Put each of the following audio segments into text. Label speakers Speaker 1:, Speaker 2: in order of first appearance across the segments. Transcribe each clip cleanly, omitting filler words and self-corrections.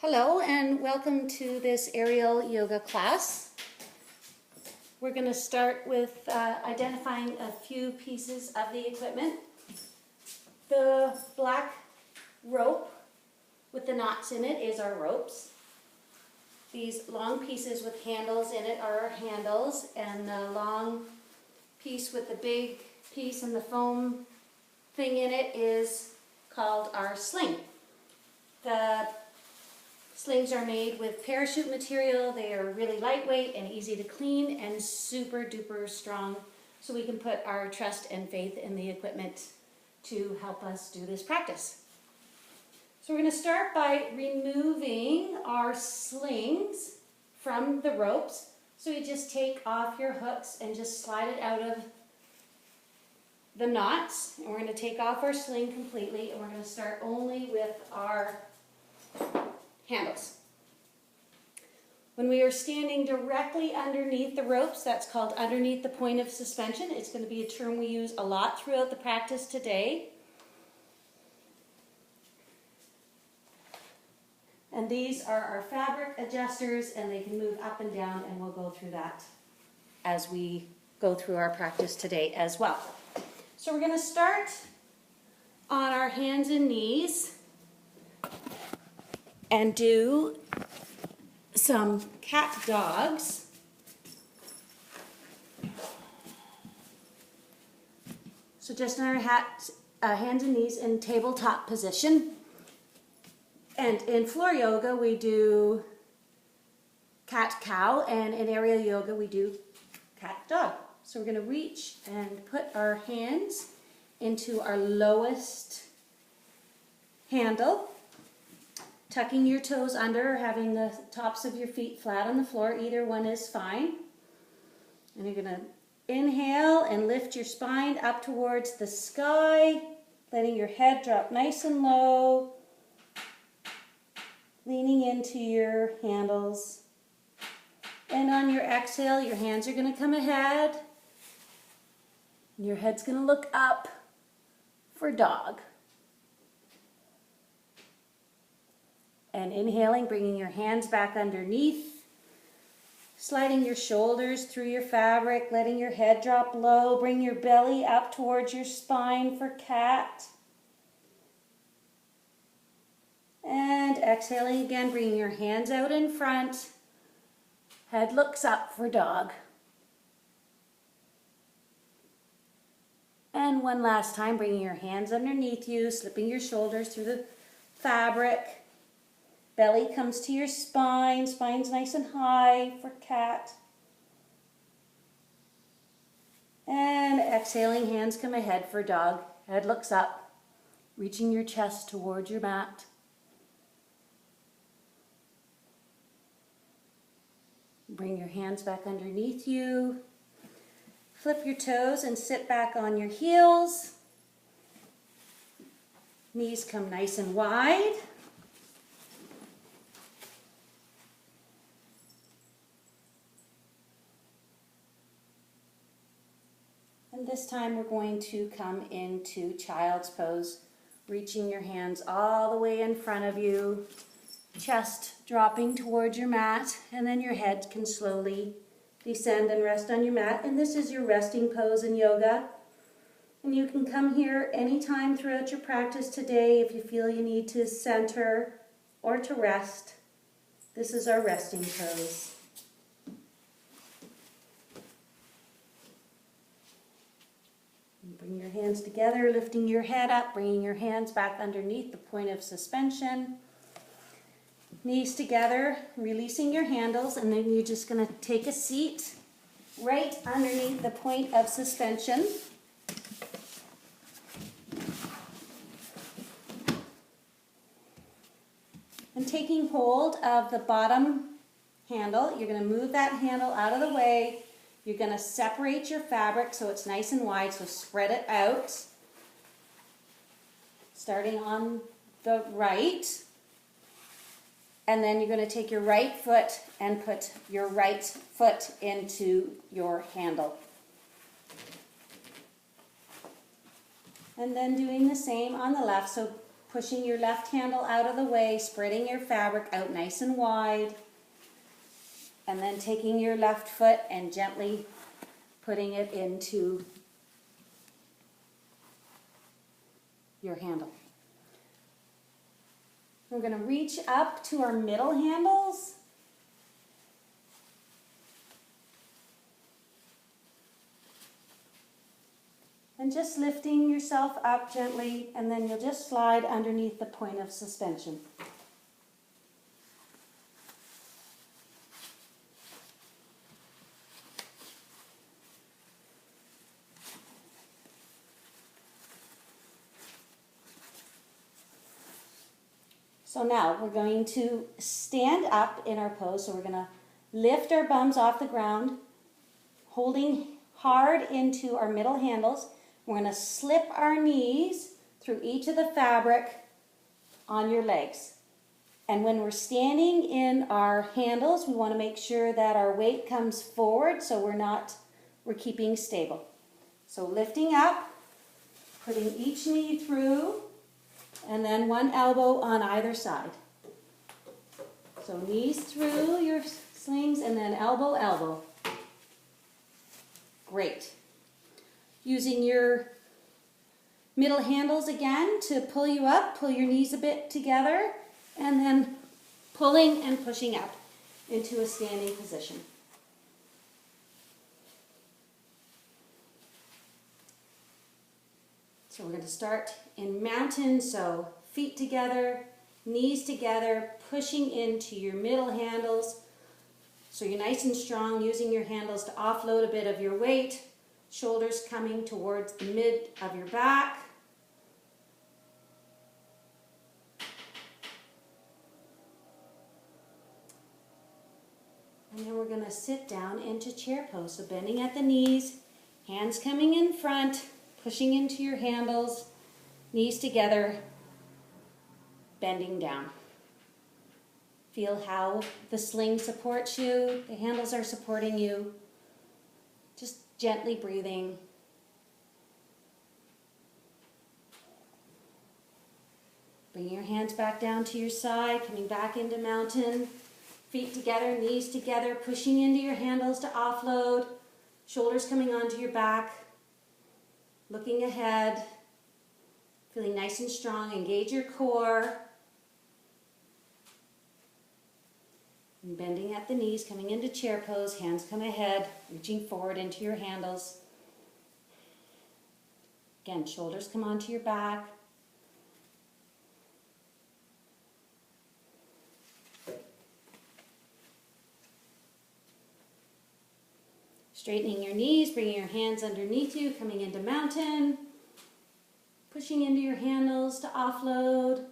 Speaker 1: Hello and welcome to this aerial yoga class. We're going to start with identifying a few pieces of the equipment. The black rope with the knots in it is our ropes. These long pieces with handles in it are our handles, and the long piece with the big piece and the foam thing in it is called our sling. The slings are made with parachute material. They are really lightweight and easy to clean and super duper strong, so we can put our trust and faith in the equipment to help us do this practice. So we're going to start by removing our slings from the ropes. So you just take off your hooks and just slide it out of the knots. And we're going to take off our sling completely, and we're going to start only with our handles. When we are standing directly underneath the ropes, that's called underneath the point of suspension. It's going to be a term we use a lot throughout the practice today. And these are our fabric adjusters, and they can move up and down, and we'll go through that as we go through our practice today as well. So we're going to start on our hands and knees and do some cat dogs. So just on our hands and knees in tabletop position. And in floor yoga we do cat-cow, and in aerial yoga we do cat-dog. So we're going to reach and put our hands into our lowest handle, tucking your toes under, or having the tops of your feet flat on the floor. Either one is fine. And you're going to inhale and lift your spine up towards the sky, letting your head drop nice and low, leaning into your handles. And on your exhale, your hands are going to come ahead, and your head's going to look up for dog. And inhaling, bringing your hands back underneath, sliding your shoulders through your fabric, letting your head drop low, bring your belly up towards your spine for cat. And exhaling again, bringing your hands out in front, head looks up for dog. And one last time, bringing your hands underneath you, slipping your shoulders through the fabric. Belly comes to your spine, spine's nice and high for cat. And exhaling, hands come ahead for dog. Head looks up, reaching your chest towards your mat. Bring your hands back underneath you. Flip your toes and sit back on your heels. Knees come nice and wide. And this time we're going to come into child's pose, reaching your hands all the way in front of you, chest dropping towards your mat, and then your head can slowly descend and rest on your mat. And this is your resting pose in yoga. And you can come here anytime throughout your practice today if you feel you need to center or to rest. This is our resting pose. Bring your hands together, lifting your head up, bringing your hands back underneath the point of suspension. Knees together, releasing your handles, and then you're just going to take a seat right underneath the point of suspension. And taking hold of the bottom handle, you're going to move that handle out of the way. You're going to separate your fabric so it's nice and wide, so spread it out. Starting on the right. And then you're going to take your right foot and put your right foot into your handle. And then doing the same on the left. So pushing your left handle out of the way, spreading your fabric out nice and wide, and then taking your left foot and gently putting it into your handle. We're going to reach up to our middle handles. And just lifting yourself up gently, and then you'll just slide underneath the point of suspension. So now we're going to stand up in our pose. So we're going to lift our bums off the ground, holding hard into our middle handles. We're going to slip our knees through each of the fabric on your legs. And when we're standing in our handles, we want to make sure that our weight comes forward so we're keeping stable. So lifting up, putting each knee through, and then one elbow on either side. So knees through your slings and then elbow, elbow. Great. Using your middle handles again to pull you up, pull your knees a bit together, and then pulling and pushing up into a standing position. So we're going to start in mountain, so feet together, knees together, pushing into your middle handles. So you're nice and strong, using your handles to offload a bit of your weight. Shoulders coming towards the mid of your back. And then we're going to sit down into chair pose. So bending at the knees, hands coming in front, pushing into your handles, knees together, bending down. Feel how the sling supports you, the handles are supporting you. Just gently breathing. Bring your hands back down to your side, coming back into mountain. Feet together, knees together, pushing into your handles to offload. Shoulders coming onto your back. Looking ahead. Feeling nice and strong. Engage your core. And bending at the knees, coming into chair pose, hands come ahead, reaching forward into your handles. Again, shoulders come onto your back. Straightening your knees, bringing your hands underneath you, coming into mountain. Pushing into your handles to offload.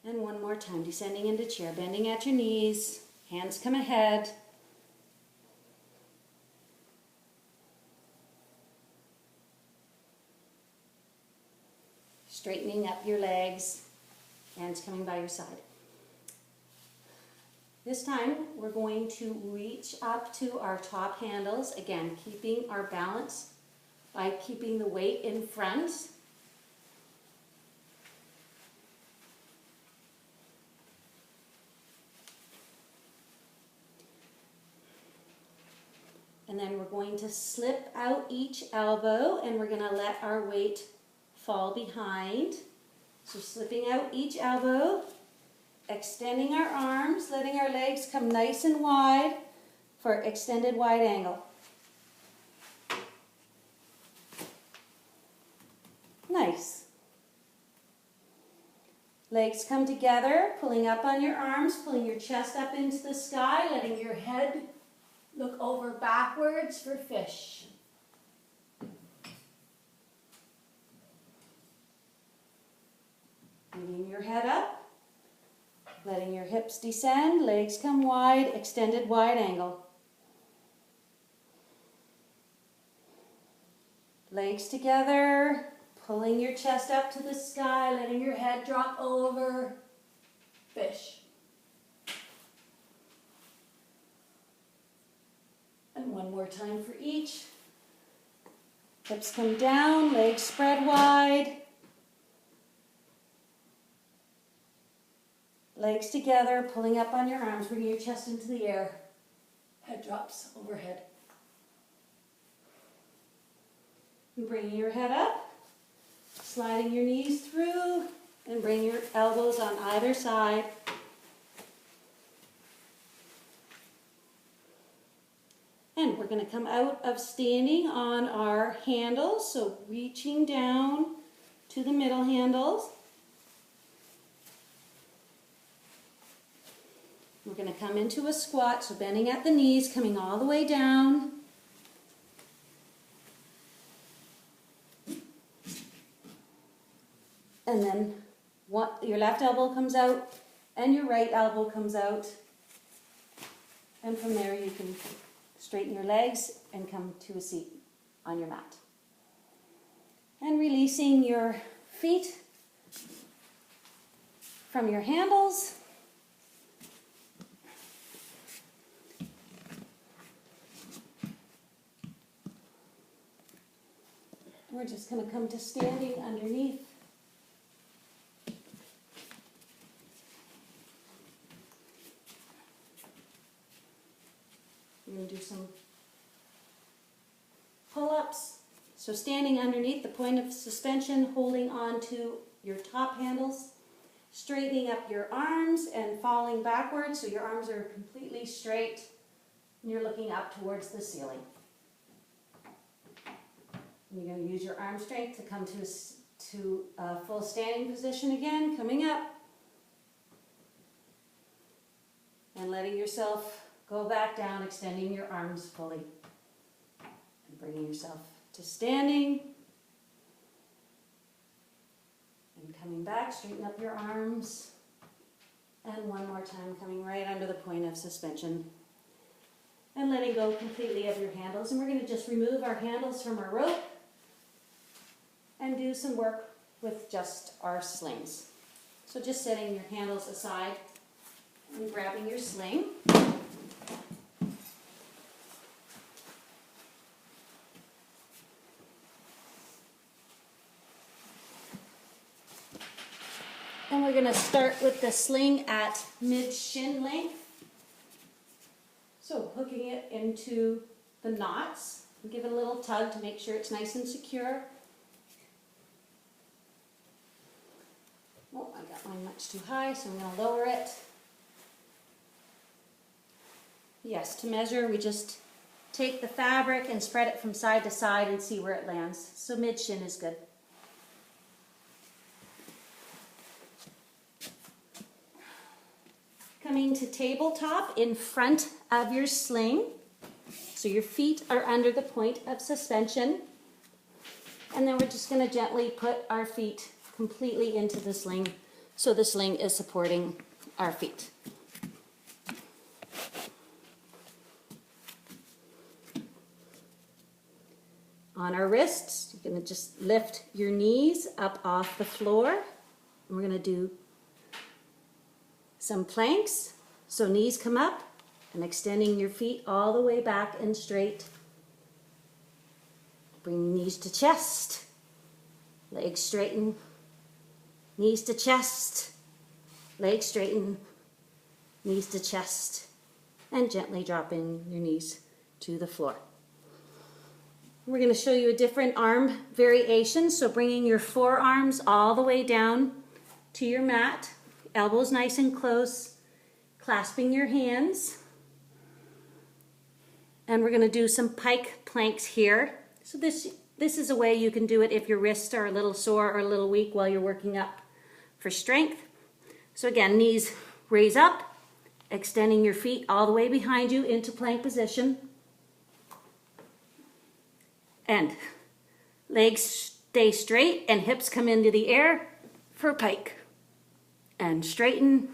Speaker 1: And one more time, descending into chair, bending at your knees, hands come ahead. Straightening up your legs, hands coming by your side. This time, we're going to reach up to our top handles, again, keeping our balance by keeping the weight in front. And then we're going to slip out each elbow and we're going to let our weight fall behind. So slipping out each elbow, extending our arms, letting our legs come nice and wide for extended wide angle. Nice. Legs come together, pulling up on your arms, pulling your chest up into the sky, letting your head look over backwards for fish. Bringing your head up, letting your hips descend, legs come wide, extended wide angle. Legs together, pulling your chest up to the sky, letting your head drop over, fish. And one more time for each. Hips come down, legs spread wide. Legs together, pulling up on your arms, bringing your chest into the air. Head drops overhead. And bringing your head up, sliding your knees through, and bring your elbows on either side. And we're going to come out of standing on our handles, so reaching down to the middle handles. We're going to come into a squat, so bending at the knees, coming all the way down. And then your left elbow comes out and your right elbow comes out. And from there you can straighten your legs and come to a seat on your mat. And releasing your feet from your handles. We're just going to come to standing underneath. We're going to do some pull-ups. So standing underneath the point of suspension, holding on to your top handles, straightening up your arms and falling backwards so your arms are completely straight and you're looking up towards the ceiling. And you're going to use your arm strength to come to a full standing position again, coming up. And letting yourself go back down, extending your arms fully. And bringing yourself to standing. And coming back, straighten up your arms. And one more time, coming right under the point of suspension. And letting go completely of your handles. And we're going to just remove our handles from our rope. And do some work with just our slings. So just setting your handles aside and grabbing your sling. And we're going to start with the sling at mid-shin length. So hooking it into the knots. And give it a little tug to make sure it's nice and secure. Oh, I got mine much too high, so I'm going to lower it. Yes, to measure, we just take the fabric and spread it from side to side and see where it lands. So mid-shin is good. Coming to tabletop in front of your sling. So your feet are under the point of suspension. And then we're just going to gently put our feet completely into the sling, so the sling is supporting our feet. On our wrists, you're going to just lift your knees up off the floor. And we're going to do some planks. So knees come up and extending your feet all the way back and straight. Bring knees to chest, legs straighten. Knees to chest, legs straighten, knees to chest, and gently drop in your knees to the floor. We're going to show you a different arm variation, so bringing your forearms all the way down to your mat, elbows nice and close, clasping your hands. And we're going to do some pike planks here. So this is a way you can do it if your wrists are a little sore or a little weak while you're working up for strength. So again, knees raise up, extending your feet all the way behind you into plank position. And legs stay straight and hips come into the air for pike. And straighten,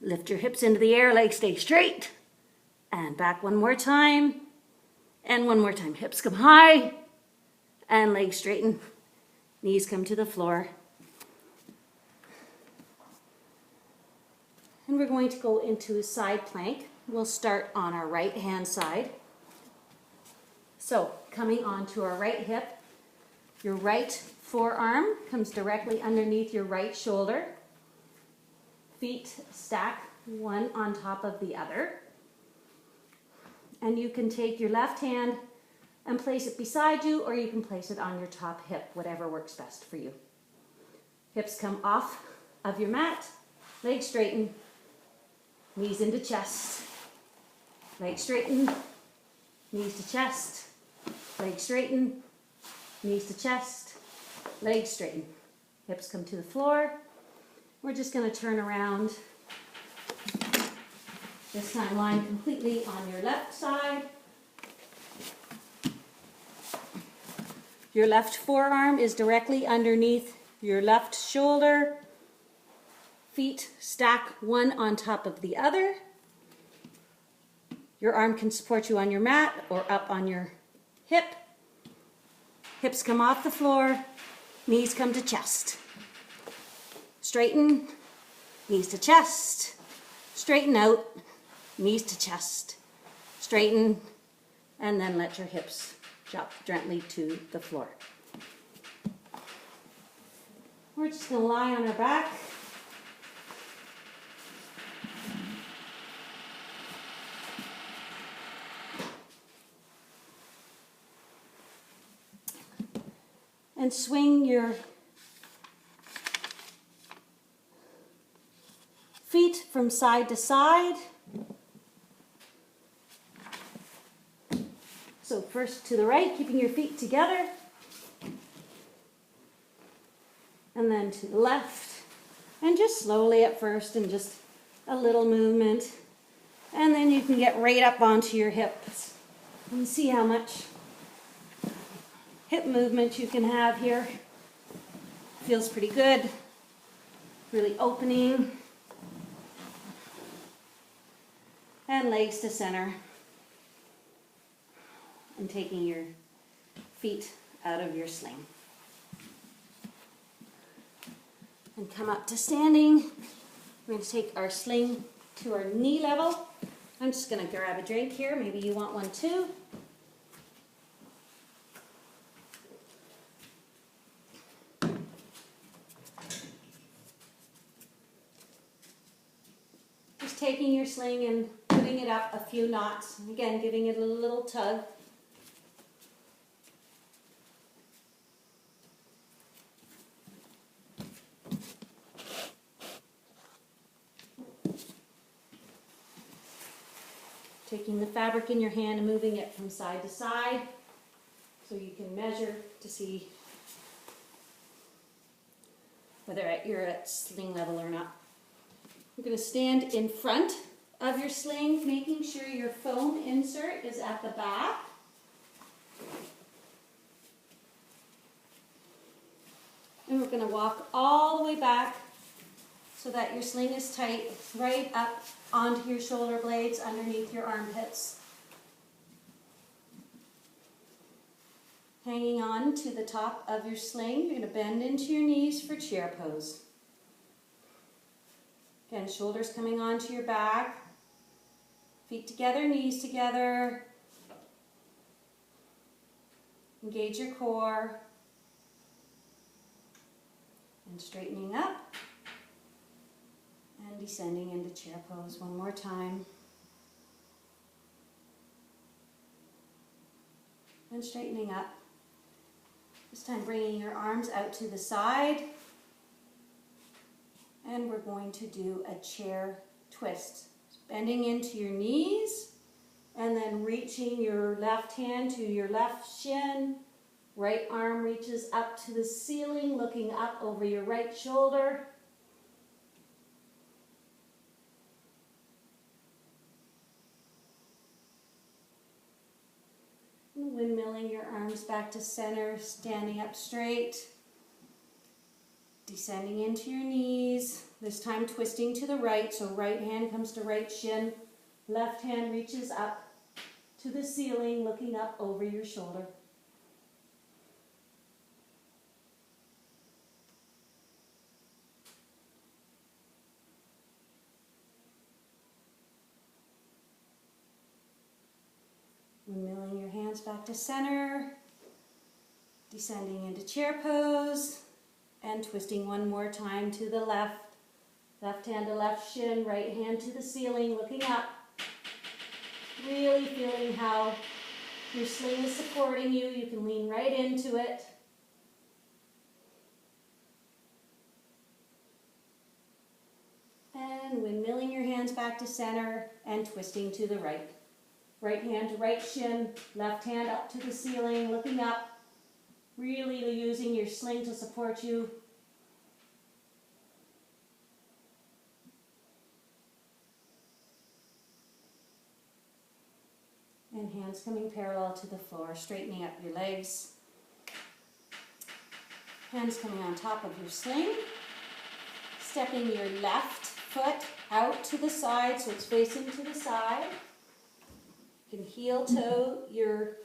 Speaker 1: lift your hips into the air, legs stay straight. And back one more time. And one more time, hips come high and legs straighten, knees come to the floor. And we're going to go into a side plank. We'll start on our right hand side. So coming onto our right hip. Your right forearm comes directly underneath your right shoulder. Feet stack one on top of the other. And you can take your left hand and place it beside you, or you can place it on your top hip, whatever works best for you. Hips come off of your mat, legs straighten, knees into chest, legs straighten, knees to chest, legs straighten, knees to chest, legs straighten. Hips come to the floor. We're just going to turn around. This time lying completely on your left side. Your left forearm is directly underneath your left shoulder. Feet stack one on top of the other. Your arm can support you on your mat or up on your hip. Hips come off the floor, knees come to chest. Straighten, knees to chest. Straighten out, knees to chest. Straighten, and then let your hips drop gently to the floor. We're just going to lie on our back. And swing your feet from side to side. So first to the right, keeping your feet together. And then to the left. And just slowly at first, and just a little movement. And then you can get right up onto your hips. And see how much hip movement you can have here. Feels pretty good. Really opening. And legs to center. And taking your feet out of your sling. And come up to standing. We're going to take our sling to our knee level. I'm just going to grab a drink here. Maybe you want one too. Just taking your sling and putting it up a few knots. And again, giving it a little tug. Taking the fabric in your hand and moving it from side to side so you can measure to see whether you're at sling level or not. You're going to stand in front of your sling, making sure your foam insert is at the back. And we're going to walk all the way back so that your sling is tight, right up onto your shoulder blades, underneath your armpits. Hanging on to the top of your sling, you're going to bend into your knees for chair pose. Again, shoulders coming onto your back, feet together, knees together. Engage your core. And straightening up. And descending into chair pose one more time. And straightening up. This time bringing your arms out to the side. And we're going to do a chair twist. Bending into your knees. And then reaching your left hand to your left shin. Right arm reaches up to the ceiling, looking up over your right shoulder. Windmilling your arms back to center, standing up straight, descending into your knees, this time twisting to the right, so right hand comes to right shin, left hand reaches up to the ceiling, looking up over your shoulder. Windmilling your hands hands back to center, descending into chair pose, and twisting one more time to the left. Left hand to left shin, right hand to the ceiling, looking up. Really feeling how your sling is supporting you. You can lean right into it. And windmilling your hands back to center and twisting to the right. Right hand to right shin, left hand up to the ceiling, looking up. Really using your sling to support you. And hands coming parallel to the floor, straightening up your legs. Hands coming on top of your sling. Stepping your left foot out to the side so it's facing to the side. You can heel toe your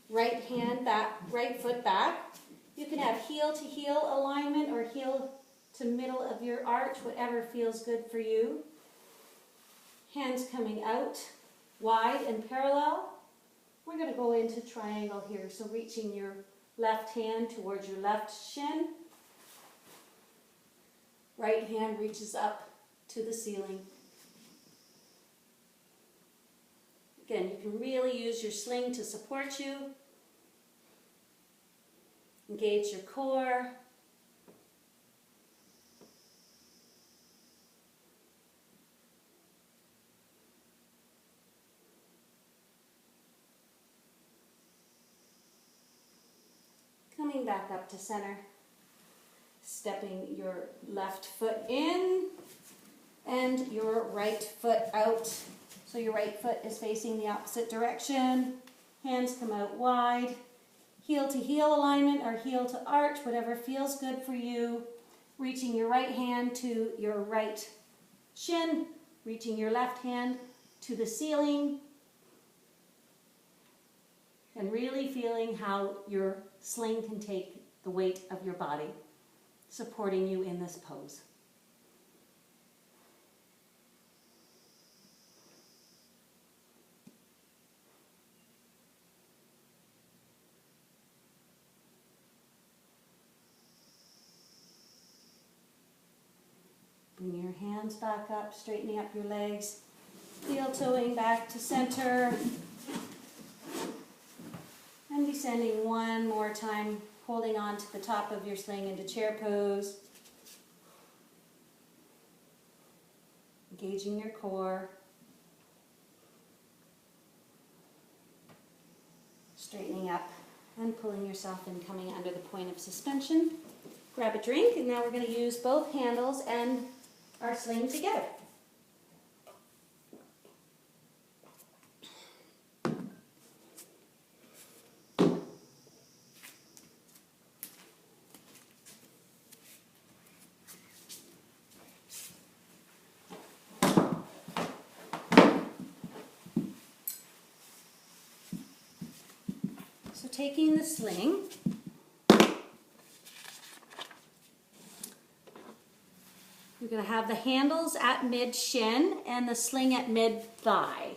Speaker 1: right hand back, right foot back. You can have heel to heel alignment or heel to middle of your arch, whatever feels good for you. Hands coming out wide and parallel. We're going to go into triangle here. So reaching your left hand towards your left shin. Right hand reaches up to the ceiling. Again, you can really use your sling to support you. Engage your core. Coming back up to center. Stepping your left foot in and your right foot out. So your right foot is facing the opposite direction. Hands come out wide. Heel to heel alignment or heel to arch, whatever feels good for you. Reaching your right hand to your right shin. Reaching your left hand to the ceiling. And really feeling how your sling can take the weight of your body, supporting you in this pose. Bring your hands back up, straightening up your legs, heel toeing back to center, and descending one more time, holding on to the top of your sling into chair pose. Engaging your core. Straightening up and pulling yourself in, coming under the point of suspension. Grab a drink, and now we're going to use both handles and our sling together. So taking the sling, we're going to have the handles at mid-shin and the sling at mid-thigh.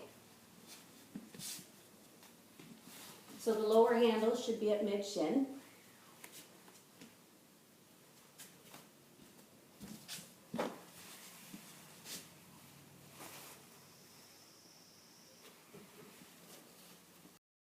Speaker 1: So the lower handles should be at mid-shin.